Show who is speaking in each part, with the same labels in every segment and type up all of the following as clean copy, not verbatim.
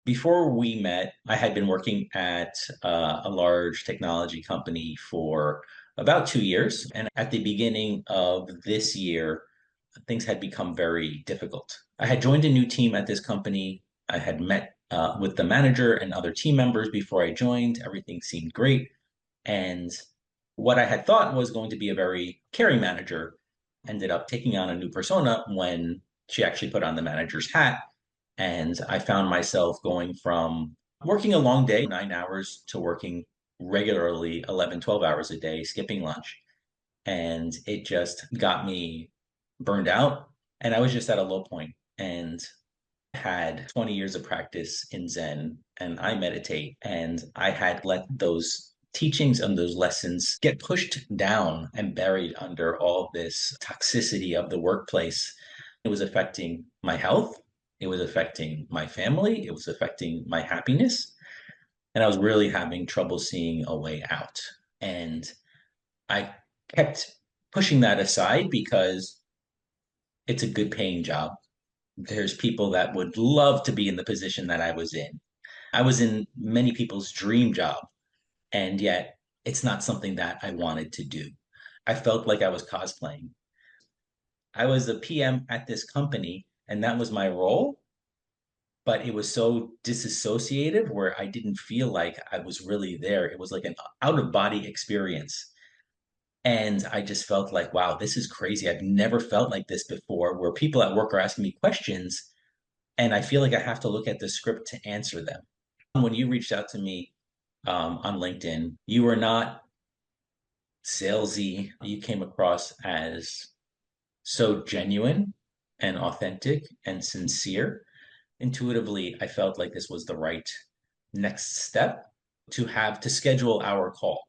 Speaker 1: Before we met, I had been working at a large technology company for about 2 years. And at the beginning of this year, things had become very difficult. I had joined a new team at this company. I had met with the manager and other team members before I joined. Everything seemed great. And what I had thought was going to be a very caring manager ended up taking on a new persona when she actually put on the manager's hat. And I found myself going from working a long day, 9 hours, to working regularly 11, 12 hours a day, skipping lunch. And it just got me burned out. And I was just at a low point and had 20 years of practice in Zen and I meditate. And I had let those teachings and those lessons get pushed down and buried under all this toxicity of the workplace. It was affecting my health. It was affecting my family. It was affecting my happiness. And I was really having trouble seeing a way out. And I kept pushing that aside because it's a good paying job. There's people that would love to be in the position that I was in. I was in many people's dream job, and yet it's not something that I wanted to do. I felt like I was cosplaying. I was a PM at this company, and that was my role, but it was so disassociative where I didn't feel like I was really there. It was like an out of body experience. And I just felt like, wow, this is crazy. I've never felt like this before, where people at work are asking me questions and I feel like I have to look at the script to answer them. When you reached out to me on LinkedIn, you were not salesy. You came across as so genuine and authentic and sincere. Intuitively, I felt like this was the right next step to have to schedule our call.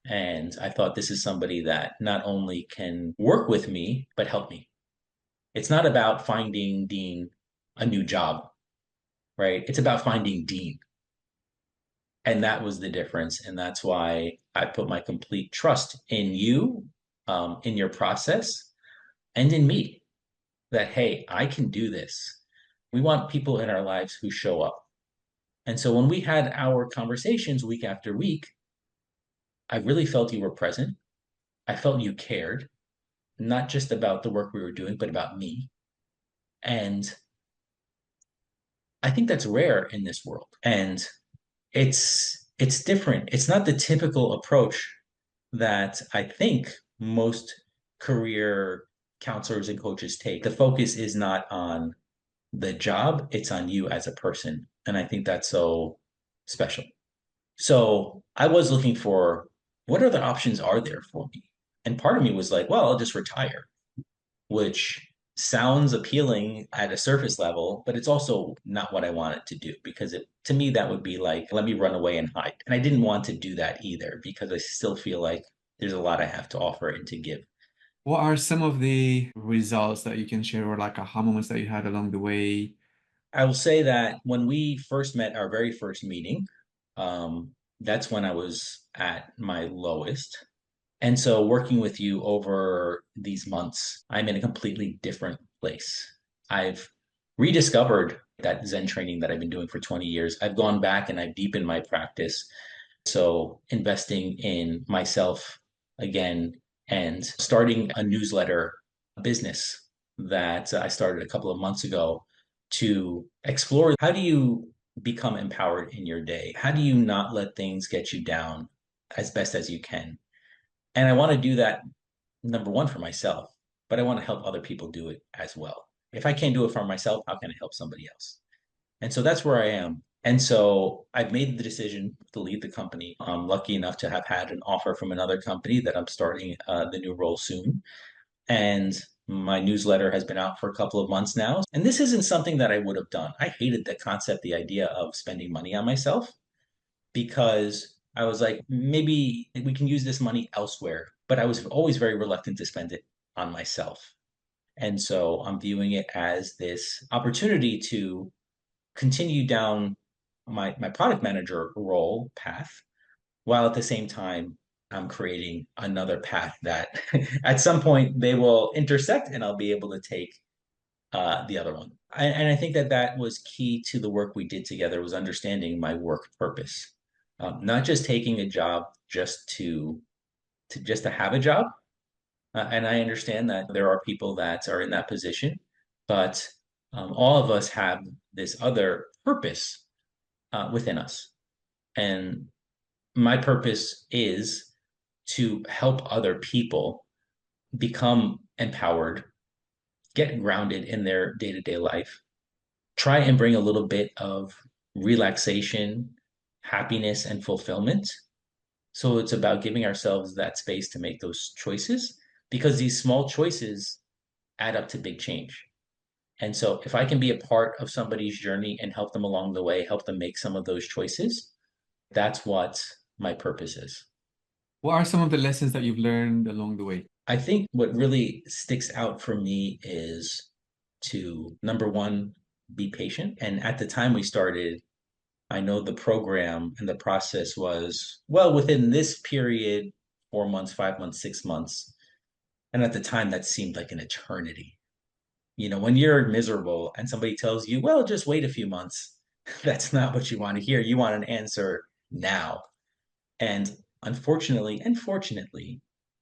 Speaker 1: And I thought this is somebody that not only can work with me, but help me. It's not about finding Dean a new job, right? It's about finding Dean. And that was the difference. And that's why I put my complete trust in you, in your process, and in me that, hey, I can do this. We want people in our lives who show up. And so when we had our conversations week after week, I really felt you were present. I felt you cared, not just about the work we were doing, but about me. And I think that's rare in this world. And it's different. It's not the typical approach that I think most career counselors and coaches take. The focus is not on the job, it's on you as a person. And I think that's so special. So I was looking for what other options are there for me? And part of me was like, well, I'll just retire, which sounds appealing at a surface level, but it's also not what I wanted to do because to me that would be like, let me run away and hide. And I didn't want to do that either because I still feel like there's a lot I have to offer and to give.
Speaker 2: What are some of the results that you can share or like aha moments that you had along the way?
Speaker 1: I will say that when we first met, our very first meeting, that's when I was at my lowest. And so working with you over these months, I'm in a completely different place. I've rediscovered that Zen training that I've been doing for 20 years. I've gone back and I've deepened my practice. So investing in myself again and starting a newsletter business that I started a couple of months ago to explore how do you become empowered in your day? How do you not let things get you down as best as you can? And I want to do that, number one, for myself, but I want to help other people do it as well. If I can't do it for myself, how can I help somebody else? And so that's where I am. And so I've made the decision to leave the company. I'm lucky enough to have had an offer from another company that I'm starting the new role soon. And my newsletter has been out for a couple of months now. And this isn't something that I would have done. I hated the concept, the idea of spending money on myself because I was like, maybe we can use this money elsewhere. But I was always very reluctant to spend it on myself. And so I'm viewing it as this opportunity to continue down my product manager role path, while at the same time I'm creating another path that at some point they will intersect and I'll be able to take the other one. And I think that that was key to the work we did together was understanding my work purpose, not just taking a job just to have a job. And I understand that there are people that are in that position, but all of us have this other purpose within us. And my purpose is to help other people become empowered, get grounded in their day-to-day life, try and bring a little bit of relaxation, happiness, and fulfillment. So it's about giving ourselves that space to make those choices because these small choices add up to big change. And so if I can be a part of somebody's journey and help them along the way, help them make some of those choices, that's what my purpose is.
Speaker 2: What are some of the lessons that you've learned along the way?
Speaker 1: I think what really sticks out for me is to number one, be patient. And at the time we started, I know the program and the process was, well, within this period, 4 months, 5 months, 6 months. And at the time, that seemed like an eternity. You know, when you're miserable and somebody tells you, well, just wait a few months, that's not what you want to hear. You want an answer now. And unfortunately and fortunately,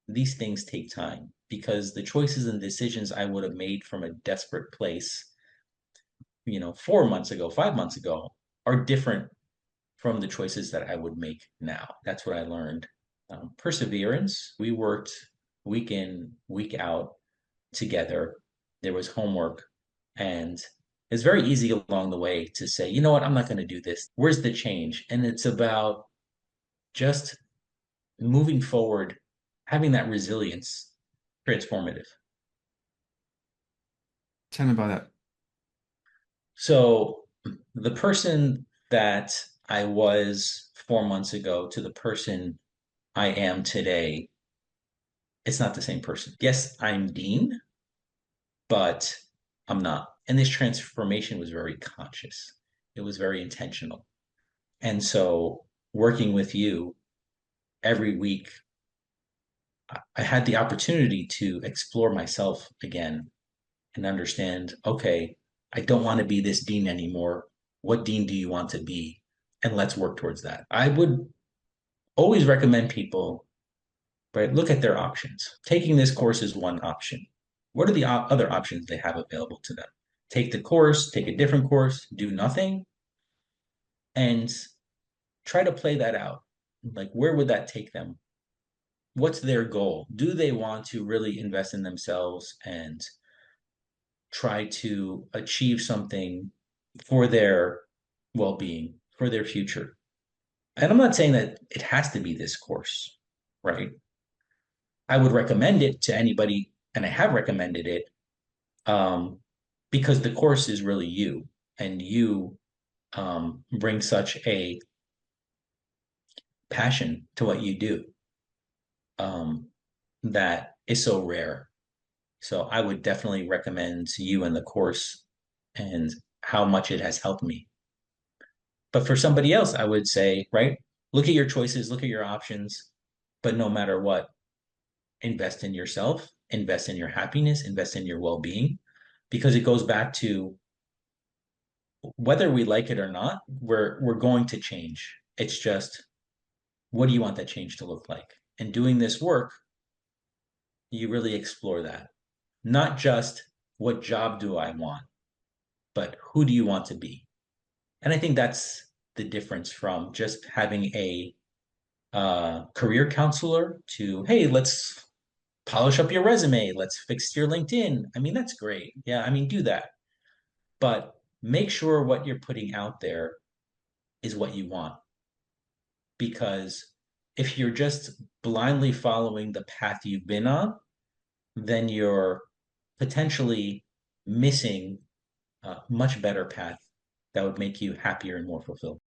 Speaker 1: these things take time because the choices and decisions I would have made from a desperate place, 4 months ago, 5 months ago, are different from the choices that I would make now. That's what I learned. Perseverance. We worked week in, week out together. There was homework, and it's very easy along the way to say, you know what, I'm not going to do this. Where's the change? And it's about just moving forward, having that resilience, transformative.
Speaker 2: Tell me about that.
Speaker 1: So the person that I was 4 months ago to the person I am today, it's not the same person. Yes, I'm Dean, but I'm not. And this transformation was very conscious. It was very intentional. And so working with you every week, I had the opportunity to explore myself again and understand, okay, I don't want to be this dean anymore. What dean do you want to be? And let's work towards that. I would always recommend people, right, look at their options. Taking this course is one option. What are the other options they have available to them? Take the course, take a different course, do nothing, and try to play that out. Like, where would that take them? What's their goal? Do they want to really invest in themselves and try to achieve something for their well-being, for their future? And I'm not saying that it has to be this course, right? I would recommend it to anybody, and I have recommended it um, because the course is really you, and you bring such a passion to what you do um, that is so rare. So I would definitely recommend you and the course and how much it has helped me. But for somebody else, I would say, right, look at your choices, look at your options, but no matter what, invest in yourself, invest in your happiness, invest in your well-being, because it goes back to whether we like it or not, we're going to change. It's just what do you want that change to look like? And doing this work, you really explore that. Not just what job do I want, but who do you want to be? And I think that's the difference from just having a career counselor to, hey, let's polish up your resume, let's fix your LinkedIn. I mean, that's great. Yeah, I mean, do that. But make sure what you're putting out there is what you want. Because if you're just blindly following the path you've been on, then you're potentially missing a much better path that would make you happier and more fulfilled.